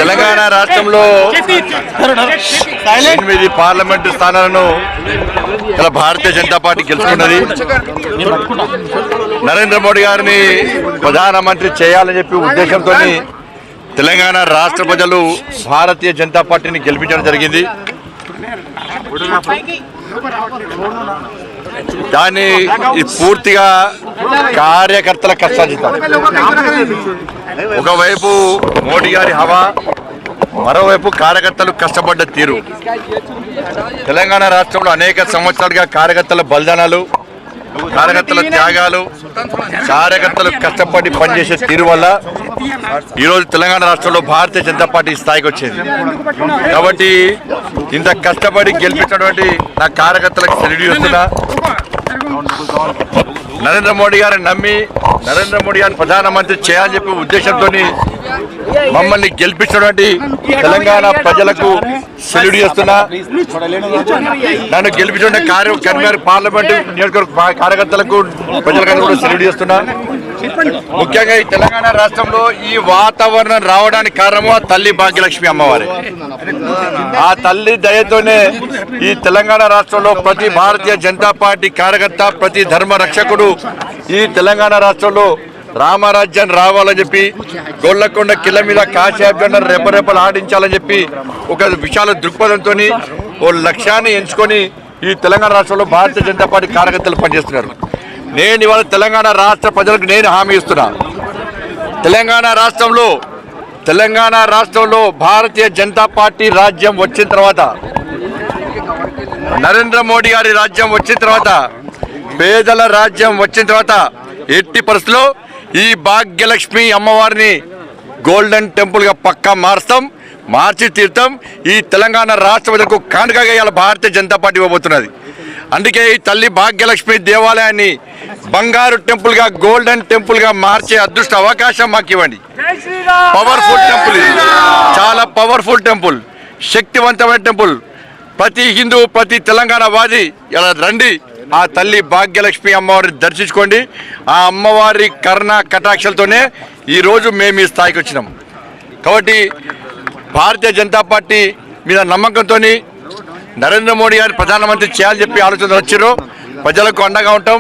తెలంగాణ రాష్ట్రంలో 8 పార్లమెంటు స్థానాలను భారతీయ జనతా పార్టీ గెలుచుకున్నది. నరేంద్ర మోడీ గారిని ప్రధానమంత్రి చేయాలని చెప్పి ఉద్దేశంతో తెలంగాణ రాష్ట్ర ప్రజలు భారతీయ జనతా పార్టీని గెలిపించడం జరిగింది. దాన్ని పూర్తిగా కార్యకర్తల కష్టార్జితం. ఒకవైపు మోడీ గారి హవా, మరోవైపు కార్యకర్తలు కష్టపడ్డ తీరు. తెలంగాణ రాష్ట్రంలో అనేక సంవత్సరాలుగా కార్యకర్తల బలిదానాలు, కార్యకర్తల త్యాగాలు, కార్యకర్తలు కష్టపడి పనిచేసే తీరు వల్ల ఈరోజు తెలంగాణ రాష్ట్రంలో భారతీయ జనతా పార్టీ స్థాయికి వచ్చింది. కాబట్టి ఇంత కష్టపడి గెలిపించినటువంటి నా కార్యకర్తలకు సెల్యూట్ చేస్తున్నా. నరేంద్ర మోడీ గారిని నమ్మి నరేంద్ర మోడీ గారిని ప్రధానమంత్రి చేయాలని చెప్పి ఉద్దేశంతో మమ్మల్ని గెలిపించినటువంటి తెలంగాణ ప్రజలకు సెల్యూట్ చేస్తున్నా. నన్ను గెలిపించిన కరీంనగర్ పార్లమెంటు నియోజకవర్గ కార్యకర్తలకు ప్రజలకు కూడా సెల్యూట్ చేస్తున్నా. ముఖ్యంగా ఈ తెలంగాణ రాష్ట్రంలో ఈ వాతావరణం రావడానికి కారణము ఆ తల్లి భాగ్యలక్ష్మి అమ్మవారి. ఆ తల్లి దయతోనే ఈ తెలంగాణ రాష్ట్రంలో ప్రతి భారతీయ జనతా పార్టీ కార్యకర్త, ప్రతి ధర్మ రక్షకుడు ఈ తెలంగాణ రాష్ట్రంలో రామరాజ్యాన్ని రావాలని చెప్పి, గొల్లకొండ కిల్ల మీద కాశాబ్జండను రెపరెపలు ఆడించాలని చెప్పి ఒక విశాల దృక్పథంతో ఓ లక్ష్యాన్ని ఎంచుకొని ఈ తెలంగాణ రాష్ట్రంలో భారతీయ జనతా పార్టీ కార్యకర్తలు పనిచేస్తున్నారు. నేను ఇవాళ తెలంగాణ రాష్ట్ర ప్రజలకు నేను హామీ ఇస్తున్నా. తెలంగాణ రాష్ట్రంలో భారతీయ జనతా పార్టీ రాజ్యం వచ్చిన తర్వాత, నరేంద్ర మోడీ గారి రాజ్యం వచ్చిన తర్వాత, పేదల రాజ్యం వచ్చిన తర్వాత ఎట్టి పరిస్థితుల్లో ఈ భాగ్యలక్ష్మి అమ్మవారిని గోల్డెన్ టెంపుల్గా పక్కా మార్చి తీర్థం ఈ తెలంగాణ రాష్ట్ర ప్రజలకు కానుకగా ఇవాళ భారతీయ జనతా పార్టీ ఇవ్వబోతున్నది. అందుకే ఈ తల్లి భాగ్యలక్ష్మి దేవాలయాన్ని బంగారు టెంపుల్గా, గోల్డెన్ టెంపుల్గా మార్చే అదృష్ట అవకాశం మాకు ఇవ్వండి. పవర్ఫుల్ టెంపుల్, చాలా పవర్ఫుల్ టెంపుల్, శక్తివంతమైన టెంపుల్. ప్రతి హిందూ, ప్రతి తెలంగాణ వాది ఇలా రండి, ఆ తల్లి భాగ్యలక్ష్మి అమ్మవారిని దర్శించుకోండి. ఆ అమ్మవారి కరుణ కటాక్షలతోనే ఈరోజు మేము ఈ స్థాయికి వచ్చినాం. కాబట్టి భారతీయ జనతా పార్టీ మీద నమ్మకంతో నరేంద్ర మోడీ గారిని ప్రధానమంత్రి చేయాలని చెప్పి ఆలోచన వచ్చారు. ప్రజలకు అండగా ఉంటాం.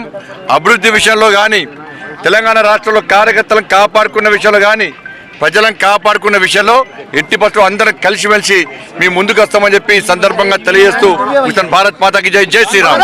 అభివృద్ధి విషయంలో కానీ, తెలంగాణ రాష్ట్రంలో కార్యకర్తలను కాపాడుకున్న విషయంలో కానీ, ప్రజలను కాపాడుకున్న విషయంలో ఎట్టి పరిస్థితుల్లో అందరం కలిసిమెలిసి మీ ముందుకు వస్తామని చెప్పి ఈ సందర్భంగా తెలియజేస్తూ భారత్ మాతాకి జై, జై శ్రీరామ్.